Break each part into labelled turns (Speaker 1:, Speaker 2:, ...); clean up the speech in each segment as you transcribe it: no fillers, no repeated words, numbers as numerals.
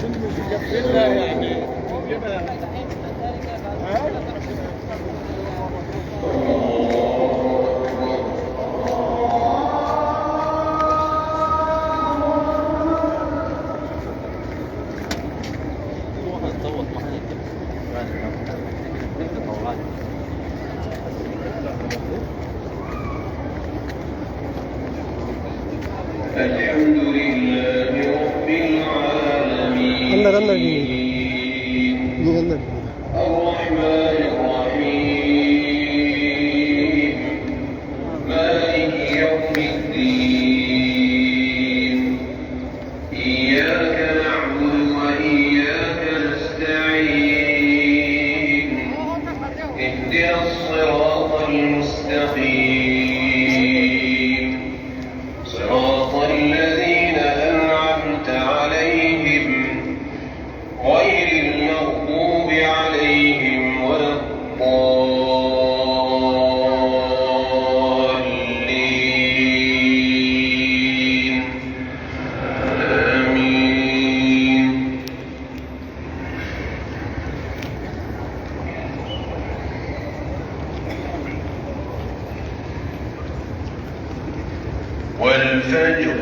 Speaker 1: يقفلنا يعني يجيبها.
Speaker 2: الحمد لله رب العالمين الرحمن الرحيم مالك يوم الدين إياك نعبد وإياك نستعين اهدنا الصراط المستقيم صراط الذين أنعمت عليهم غير المغضوب عليهم ولا الضالين آمين. والفجر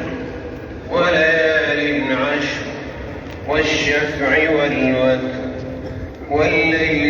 Speaker 2: وليال عشر والشفع والوتر والليل